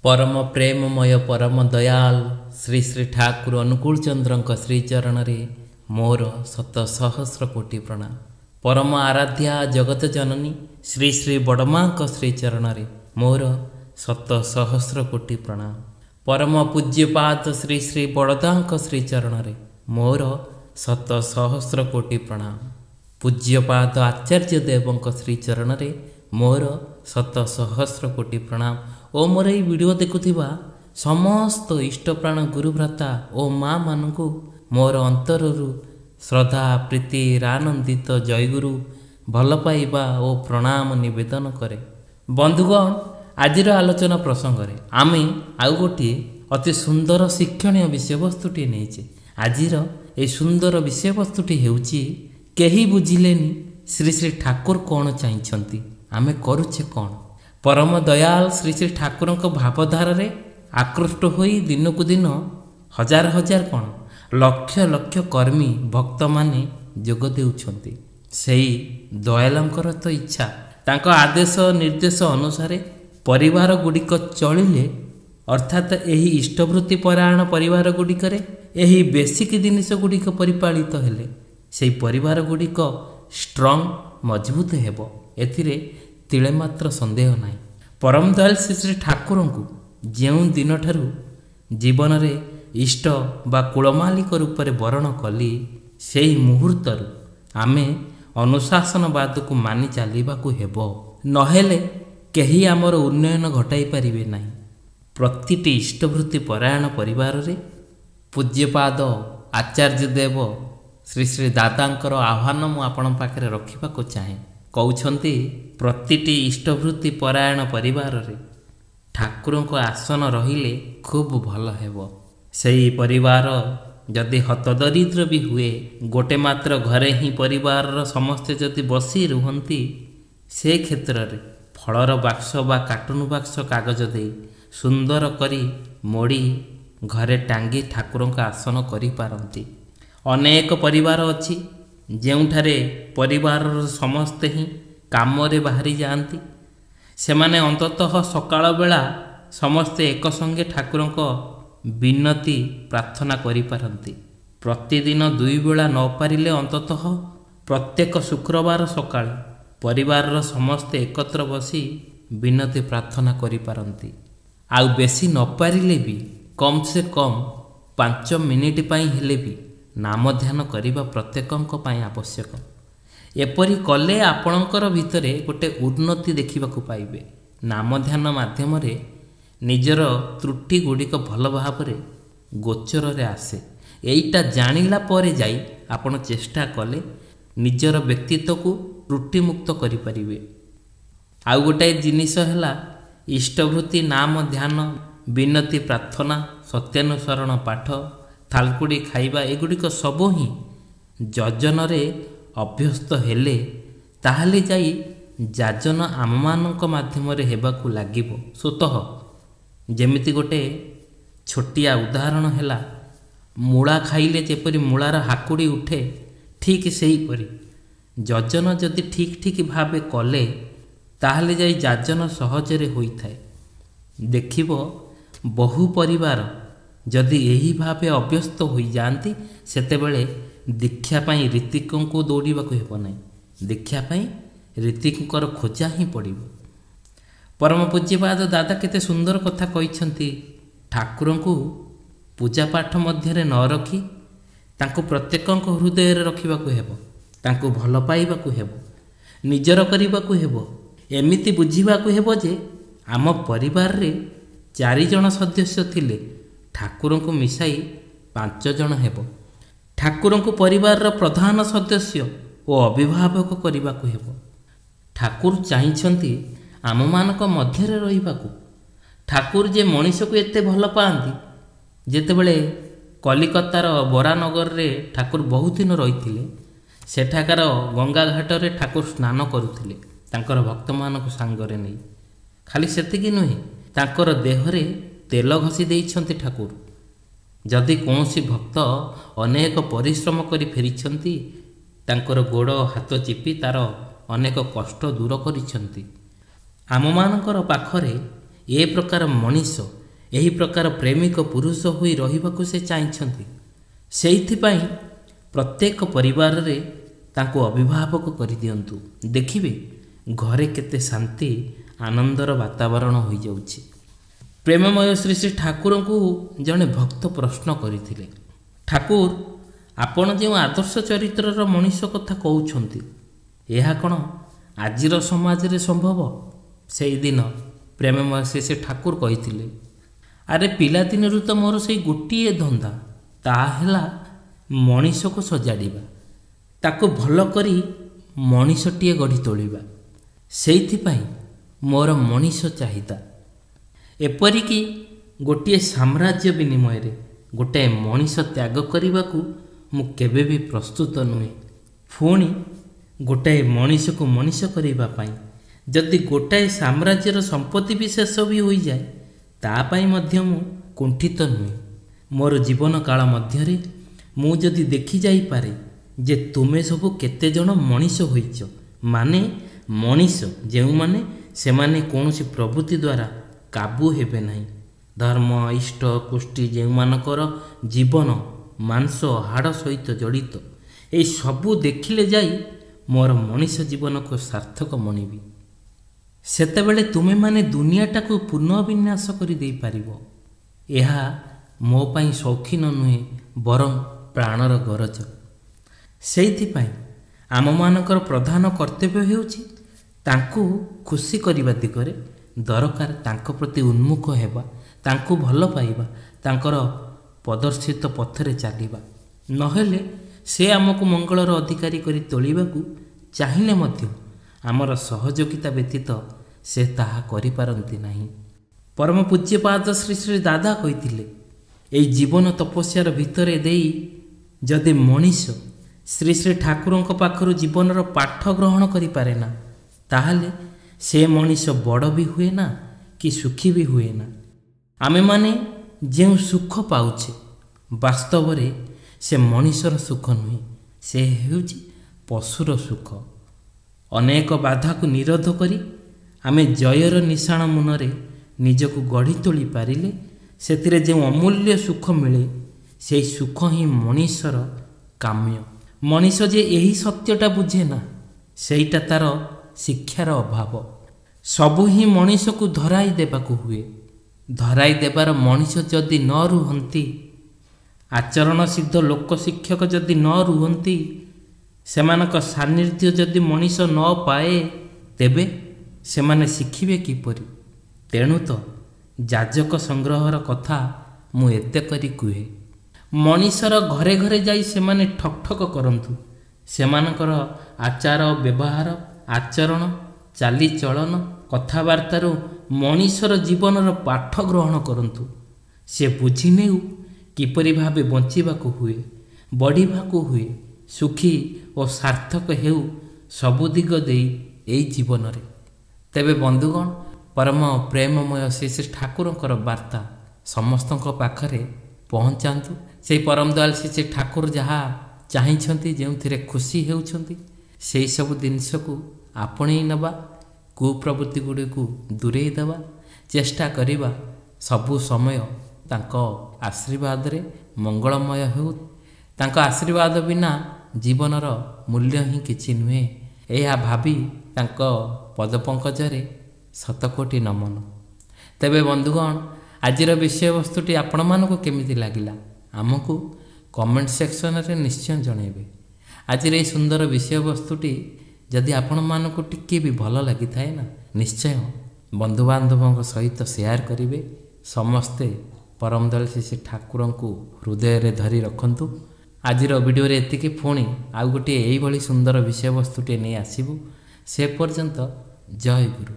परम प्रेममय परम दयाल श्री श्री ठाकुर अनुकूल चंद्र श्रीचरण मोर शत सहस्र कोटि प्रणाम। परम आराध्या जगत जननी श्री श्री बड़मा श्रीचरण मोर शत सहस्र कोटि प्रणाम। परम पूज्यपाद श्री श्री बड़दा श्रीचरण मोर शत सहस्र कोटि प्रणाम। पूज्यपाद आचार्य देव श्रीचरण मोर शत सहस्र कोटि प्रणाम। ओ मोर ये वीडियो देखुथिबा समस्त इष्टप्राण गुरुभ्राता ओ माँ मानू मोर अंतरु श्रद्धा प्रीति आनंदित जयगुरु भल पाइबा ओ प्रणाम निवेदन करे। बंधुगण आज आलोचना प्रसंग में आमे आउ गोटे अति सुंदर शिक्षणीय विषयवस्तुटी नहीं। आज ये सुंदर विषयवस्तुटी हेउची केही बुझिलेनी श्री श्री ठाकुर कौन चाहिए आमे करुचे कौन। परम दयाल श्री श्री ठाकुर भावधारा आकृष्ट होई दिनकू दिन हजार हजार कौन लक्ष लक्ष कर्मी भक्त माने जोग देउछंती। सेई दयालंकर तो इच्छा तांको आदेश निर्देश अनुसार परिवार गुड़िक चलिले अर्थात एही इष्टवृत्ति परायण परिवार गुड़िकरे एही बेसिक जिनिस गुड़िक परिपालित हेले सेई परिवार गुड़िक स्ट्रंग मजबूत हेबो एथिरे तिले मात्र संदेह नहीं। परम दयाल श्री श्री ठाकुर को ଯେଉଁ ଦିନଠାରୁ ଜୀବନରେ ଇଷ୍ଟ ବା କୁଳମାଲିକ ରୂପରେ ବରଣ କଲି ସେହି ମୁହୂର୍ତ୍ତରୁ ଆମେ ଅନୁଶାସନବାଦକୁ ମାନି ଚାଲିବାକୁ ହେବ, ନହେଲେ କେହି ଆମର ଉନ୍ନୟନ ଘଟାଇ ପାରିବେ ନାହିଁ। ପ୍ରତିଟି ଇଷ୍ଟବୃତ୍ତି ପରାୟଣ ପରିବାରରେ ପୂଜ୍ୟପାଦ ଆଚାର୍ଯ୍ୟ ଦେବ ଶ୍ରୀ ଶ୍ରୀ ଦାଦାଙ୍କର ଆହ୍ୱାନ ମୁଁ ଆପଣଙ୍କ ପାଖରେ ରଖିବାକୁ ଚାହେଁ। କହୁଛନ୍ତି ପ୍ରତିଟି ଇଷ୍ଟବୃତ୍ତି ପରାୟଣ ପରିବାରରେ ଠାକୁରଙ୍କ ଆସନ ରହିଲେ ଖୁବ୍ ଭଲ ହେବ। ସେହି ପରିବାର ଯଦି ହତଦରିଦ୍ର ବି ହୁଏ ଗୋଟେ ମାତ୍ର ଘରେ ହିଁ ପରିବାରର ସମସ୍ତେ ଯଦି ବସି ରୁହନ୍ତି ସେ କ୍ଷେତ୍ରରେ ଫଳର ବାକ୍ସ ବା କାର୍ଟୁନ ବାକ୍ସ କାଗଜ ଦେଇ ସୁନ୍ଦର କରି ମୋଡ଼ି ଘରେ ଟାଙ୍ଗି ଠାକୁରଙ୍କ ଆସନ କରିପାରନ୍ତି। ଅନେକ ପରିବାର ଅଛି ଯେଉଁଠାରେ ପରିବାରର ସମସ୍ତେ ହିଁ କାମରେ ବାହାରି ଯାଆନ୍ତି। ସେମାନେ ଅନ୍ତତଃ ସକାଳ ବେଳା ସମସ୍ତେ ଏକ ସଙ୍ଗେ ଠାକୁରଙ୍କ ବିନତି ପ୍ରାର୍ଥନା କରିପାରନ୍ତି। ପ୍ରତିଦିନ ଦୁଇ ବେଳା ନ ପାରିଲେ ଅନ୍ତତଃ ପ୍ରତ୍ୟେକ ଶୁକ୍ରବାର ସକାଳେ ପରିବାରର ସମସ୍ତେ ଏକତ୍ର ବସି ବିନତି ପ୍ରାର୍ଥନା କରିପାରନ୍ତି। ଆଉ ବେଶୀ ନ ପାରିଲେ ବି କମ୍ ସେ କମ୍ 5 ମିନିଟ୍ ପାଇଁ ହେଲେ ବି ନାମ ଧ୍ୟାନ କରିବା ପ୍ରତ୍ୟେକଙ୍କ ପାଇଁ ଆବଶ୍ୟକ। ଏପରି କଲେ ଆପଣଙ୍କର ଭିତରେ ଗୋଟେ ଉନ୍ନତି ଦେଖିବାକୁ ପାଇବେ। ନାମ ଧ୍ୟାନ ମାଧ୍ୟମରେ ନିଜର ତ୍ରୁଟି ଗୁଡ଼ିକ ଭଲ ଭାବରେ ଗୋଚରରେ ଆସେ। ଏଇଟା ଜାଣିଲା ପରେ ଯାଇ ଆପଣ ଚେଷ୍ଟା କଲେ ନିଜର ବ୍ୟକ୍ତିତ୍ୱକୁ ତ୍ରୁଟିମୁକ୍ତ କରିପାରିବେ। ଆଉ ଗୋଟାଏ ଜିନିଷ ହେଲା ଇଷ୍ଟବୃତ୍ତି ନାମ ଧ୍ୟାନ ବିନତି ପ୍ରାର୍ଥନା ସତ୍ୟାନୁସରଣ ପାଠ ଥାଲକୁଡ଼ି ଖାଇବା ଏଗୁଡ଼ିକ ସବୁ ହିଁ ଯଜନରେ ଅଭ୍ୟସ୍ତ ହେଲେ ତାହେଲେ ଯାଇ ଯାଜନ ଆମମାନଙ୍କ ମାଧ୍ୟମରେ ହେବାକୁ ଲାଗିବ ସ୍ୱତଃ। ଯେମିତି ଗୋଟେ ଛୋଟିଆ ଉଦାହରଣ ହେଲା ମୂଳା ଖାଇଲେ ଯେପରି ମୂଳାର ହାକୁଡ଼ି ଉଠେ ଠିକ୍ ସେହିପରି ଯଜନ ଯଦି ଠିକ୍ ଠିକ୍ ଭାବେ କଲେ ତାହେଲେ ଯାଇ ଯାଜନ ସହଜରେ ହୋଇଥାଏ। ଦେଖିବ ବହୁ ପରିବାର ଯଦି ଏହି ଭାବେ ଅଭ୍ୟସ୍ତ ହୋଇଯାଆନ୍ତି ସେତେବେଳେ ଦୀକ୍ଷା ପାଇଁ ରୀତିକଙ୍କୁ ଦୌଡ଼ିବାକୁ ହେବ ନାହିଁ, ଦୀକ୍ଷା ପାଇଁ ରୀତିଙ୍କର ଖୋଜା ହିଁ ପଡ଼ିବ। ପରମ ପୂଜ୍ୟପାଦ ଦାଦା କେତେ ସୁନ୍ଦର କଥା କହିଛନ୍ତି। ଠାକୁରଙ୍କୁ ପୂଜାପାଠ ମଧ୍ୟରେ ନ ରଖି ତାଙ୍କୁ ପ୍ରତ୍ୟେକଙ୍କ ହୃଦୟରେ ରଖିବାକୁ ହେବ, ତାଙ୍କୁ ଭଲ ପାଇବାକୁ ହେବ, ନିଜର କରିବାକୁ ହେବ। ଏମିତି ବୁଝିବାକୁ ହେବ ଯେ ଆମ ପରିବାରରେ 4 ଜଣ ସଦସ୍ୟ ଥିଲେ ଠାକୁରଙ୍କୁ ମିଶାଇ 5 ଜଣ ହେବ। ଠାକୁରଙ୍କୁ ପରିବାରର ପ୍ରଧାନ ସଦସ୍ୟ ଓ ଅଭିଭାବକ କରିବାକୁ ହେବ। ଠାକୁର ଚାହିଁଛନ୍ତି ଆମମାନଙ୍କ ମଧ୍ୟରେ ରହିବାକୁ। ଠାକୁର ଯେ ମଣିଷକୁ ଏତେ ଭଲ ପାଆନ୍ତି, ଯେତେବେଳେ କଲିକତାର ବରାନଗରରେ ଠାକୁର ବହୁତ ଦିନ ରହିଥିଲେ ସେଠାକାର ଗଙ୍ଗା ଘାଟରେ ଠାକୁର ସ୍ନାନ କରୁଥିଲେ ତାଙ୍କର ଭକ୍ତମାନଙ୍କୁ ସାଙ୍ଗରେ ନେଇ। ଖାଲି ସେତିକି ନୁହେଁ, ତାଙ୍କର ଦେହରେ ତେଲ ଘଷି ଦେଇଛନ୍ତି ଠାକୁର। ଯଦି କୌଣସି ଭକ୍ତ ଅନେକ ପରିଶ୍ରମ କରି ଫେରିଛନ୍ତି ତାଙ୍କର ଗୋଡ଼ ହାତ ଚିପି ତାର ଅନେକ କଷ୍ଟ ଦୂର କରିଛନ୍ତି। ଆମମାନଙ୍କର ପାଖରେ ଏ ପ୍ରକାର ମଣିଷ ଏହି ପ୍ରକାର ପ୍ରେମିକ ପୁରୁଷ ହୋଇ ରହିବାକୁ ସେ ଚାହିଁଛନ୍ତି। ସେଇଥିପାଇଁ ପ୍ରତ୍ୟେକ ପରିବାରରେ ତାଙ୍କୁ ଅଭିଭାବକ କରିଦିଅନ୍ତୁ, ଦେଖିବେ ଘରେ କେତେ ଶାନ୍ତି ଆନନ୍ଦର ବାତାବରଣ ହୋଇଯାଉଛି। ପ୍ରେମମୟ ଶ୍ରୀ ଶ୍ରୀ ଠାକୁରଙ୍କୁ ଜଣେ ଭକ୍ତ ପ୍ରଶ୍ନ କରିଥିଲେ, ଠାକୁର ଆପଣ ଯେଉଁ ଆଦର୍ଶ ଚରିତ୍ରର ମଣିଷ କଥା କହୁଛନ୍ତି, ଏହା କ'ଣ ଆଜିର ସମାଜରେ ସମ୍ଭବ? ସେଇଦିନ ପ୍ରେମମୟ ଶ୍ରୀ ଶ୍ରୀ ଠାକୁର କହିଥିଲେ, ଆରେ ପିଲାଦିନରୁ ତ ମୋର ସେଇ ଗୋଟିଏ ଧନ୍ଦା, ତାହା ହେଲା ମଣିଷକୁ ସଜାଡ଼ିବା, ତାକୁ ଭଲ କରି ମଣିଷଟିଏ ଗଢ଼ି ତୋଳିବା। ସେଇଥିପାଇଁ ମୋର ମଣିଷ ଚାହିଦା। ଏପରିକି ଗୋଟିଏ ସାମ୍ରାଜ୍ୟ ବିନିମୟରେ ଗୋଟାଏ ମଣିଷ ତ୍ୟାଗ କରିବାକୁ ମୁଁ କେବେ ବି ପ୍ରସ୍ତୁତ ନୁହେଁ। ପୁଣି ଗୋଟାଏ ମଣିଷକୁ ମଣିଷ କରିବା ପାଇଁ ଯଦି ଗୋଟାଏ ସାମ୍ରାଜ୍ୟର ସମ୍ପତ୍ତି ବି ଶେଷ ବି ହୋଇଯାଏ, ତା ପାଇଁ ମଧ୍ୟ ମୁଁ କୁଣ୍ଠିତ ନୁହେଁ। ମୋର ଜୀବନ କାଳ ମଧ୍ୟରେ ମୁଁ ଯଦି ଦେଖିଯାଇପାରେ ଯେ ତୁମେ ସବୁ କେତେଜଣ ମଣିଷ ହୋଇଛ, ମାନେ ମଣିଷ ଯେଉଁମାନେ ସେମାନେ କୌଣସି ପ୍ରବୃତ୍ତି ଦ୍ୱାରା କାବୁ ହେବେ ନାହିଁ। ଧର୍ମ ଇଷ୍ଟ କୁଷ୍ଟି ଯେଉଁମାନଙ୍କର ଜୀବନ ମାଂସ ହାଡ଼ ସହିତ ଜଡ଼ିତ, ଏହି ସବୁ ଦେଖିଲେ ଯାଇ ମୋର ମଣିଷ ଜୀବନକୁ ସାର୍ଥକ ମଣିବି। ସେତେବେଳେ ତୁମେମାନେ ଦୁନିଆଟାକୁ ପୁନଃବିନ୍ୟାସ କରିଦେଇପାରିବ। ଏହା ମୋ ପାଇଁ ସୌଖିନ ନୁହେଁ, ବରଂ ପ୍ରାଣର ଗରଜ। ସେଇଥିପାଇଁ ଆମମାନଙ୍କର ପ୍ରଧାନ କର୍ତ୍ତବ୍ୟ ହେଉଛି ତାଙ୍କୁ ଖୁସି କରିବା ଦିଗରେ ଦରକାର ତାଙ୍କ ପ୍ରତି ଉନ୍ମୁଖ ହେବା, ତାଙ୍କୁ ଭଲ ପାଇବା, ତାଙ୍କର ପ୍ରଦର୍ଶିତ ପଥରେ ଚାଲିବା। ନହେଲେ ସେ ଆମକୁ ମଙ୍ଗଳର ଅଧିକାରୀ କରି ତୋଳିବାକୁ ଚାହିଁଲେ ମଧ୍ୟ ଆମର ସହଯୋଗିତା ବ୍ୟତୀତ ସେ ତାହା କରିପାରନ୍ତି ନାହିଁ। ପରମ ପୂଜ୍ୟପାଦ ଶ୍ରୀ ଶ୍ରୀ ଦାଦା କହିଥିଲେ, ଏହି ଜୀବନ ତପସ୍ୟାର ଭିତରେ ଦେଇ ଯଦି ମଣିଷ ଶ୍ରୀ ଶ୍ରୀ ଠାକୁରଙ୍କ ପାଖରୁ ଜୀବନର ପାଠ ଗ୍ରହଣ କରିପାରେ ନା, ତାହେଲେ ସେ ମଣିଷ ବଡ଼ ବି ହୁଏ ନା କି ସୁଖୀ ବି ହୁଏ ନା। ଆମେମାନେ ଯେଉଁ ସୁଖ ପାଉଛେ, ବାସ୍ତବରେ ସେ ମଣିଷର ସୁଖ ନୁହେଁ, ସେ ହେଉଛି ପଶୁର ସୁଖ। ଅନେକ ବାଧାକୁ ନିରୋଧ କରି ଆମେ ଜୟର ନିଶାଣ ମୁନରେ ନିଜକୁ ଗଢ଼ି ତୋଳି ପାରିଲେ ସେଥିରେ ଯେଉଁ ଅମୂଲ୍ୟ ସୁଖ ମିଳେ, ସେହି ସୁଖ ହିଁ ମଣିଷର କାମ୍ୟ। ମଣିଷ ଯେ ଏହି ସତ୍ୟଟା ବୁଝେ ନା, ସେଇଟା ତାର ଶିକ୍ଷାର ଅଭାବ। ସବୁ ହିଁ ମଣିଷକୁ ଧରାଇ ଦେବାକୁ ହୁଏ। ଧରାଇ ଦେବାର ମଣିଷ ଯଦି ନ ରୁହନ୍ତି, ଆଚରଣ ସିଦ୍ଧ ଲୋକ ଶିକ୍ଷକ ଯଦି ନ ରୁହନ୍ତି, ସେମାନଙ୍କ ସାନ୍ନିଧ୍ୟ ଯଦି ମଣିଷ ନ ପାଏ, ତେବେ ସେମାନେ ଶିଖିବେ କିପରି? ତେଣୁ ତ ଯାଜକ ସଂଗ୍ରହର କଥା ମୁଁ ଏତେ କରି କୁହେ। ମଣିଷର ଘରେ ଘରେ ଯାଇ ସେମାନେ ଠକ୍ ଠକ୍ କରନ୍ତୁ। ସେମାନଙ୍କର ଆଚାର ବ୍ୟବହାର, ଆଚରଣ, ଚାଲିଚଳନ, କଥାବାର୍ତ୍ତାରୁ ମଣିଷର ଜୀବନର ପାଠ ଗ୍ରହଣ କରନ୍ତୁ। ସେ ବୁଝିନେଉ କିପରି ଭାବେ ବଞ୍ଚିବାକୁ ହୁଏ, ବଢ଼ିବାକୁ ହୁଏ, ସୁଖୀ ଓ ସାର୍ଥକ ହେଉ ସବୁ ଦିଗ ଦେଇ ଏଇ ଜୀବନରେ। ତେବେ ବନ୍ଧୁଗଣ, ପରମ ପ୍ରେମମୟ ଶ୍ରୀ ଶ୍ରୀ ଠାକୁରଙ୍କର ବାର୍ତ୍ତା ସମସ୍ତଙ୍କ ପାଖରେ ପହଞ୍ଚାନ୍ତୁ। ସେହି ପରମ ଦୟାଲ ଶ୍ରୀ ଶ୍ରୀ ଠାକୁର ଯାହା ଚାହିଁଛନ୍ତି, ଯେଉଁଥିରେ ଖୁସି ହେଉଛନ୍ତି, ସେହି ସବୁ ଜିନିଷକୁ ଆପଣେଇ ନେବା, କୁପ୍ରବୃତ୍ତି ଗୁଡ଼ିକୁ ଦୂରେଇ ଦେବା, ଚେଷ୍ଟା କରିବା ସବୁ ସମୟ ତାଙ୍କ ଆଶୀର୍ବାଦରେ ମଙ୍ଗଳମୟ ହେଉ। ତାଙ୍କ ଆଶୀର୍ବାଦ ବିନା ଜୀବନର ମୂଲ୍ୟ ହିଁ କିଛି ନୁହେଁ, ଏହା ଭାବି ତାଙ୍କ ପଦପଙ୍କଜରେ ଶତକୋଟି ନମନ। ତେବେ ବନ୍ଧୁଗଣ, ଆଜିର ବିଷୟବସ୍ତୁଟି ଆପଣମାନଙ୍କୁ କେମିତି ଲାଗିଲା ଆମକୁ କମେଣ୍ଟ ସେକ୍ସନରେ ନିଶ୍ଚୟ ଜଣାଇବେ। ଆଜିର ଏହି ସୁନ୍ଦର ବିଷୟବସ୍ତୁଟି ଯଦି ଆପଣମାନଙ୍କୁ ଟିକେ ବି ଭଲ ଲାଗିଥାଏ ନା, ନିଶ୍ଚୟ ବନ୍ଧୁବାନ୍ଧବଙ୍କ ସହିତ ସେୟାର କରିବେ। ସମସ୍ତେ ପରମ ଦୟାଲ ଶ୍ରୀ ଠାକୁରଙ୍କୁ ହୃଦୟରେ ଧରି ରଖନ୍ତୁ। ଆଜିର ଭିଡ଼ିଓରେ ଏତିକି। ପୁଣି ଆଉ ଗୋଟିଏ ଏଇଭଳି ସୁନ୍ଦର ବିଷୟବସ୍ତୁଟିଏ ନେଇ ଆସିବୁ। ସେ ପର୍ଯ୍ୟନ୍ତ ଜୟ ଗୁରୁ।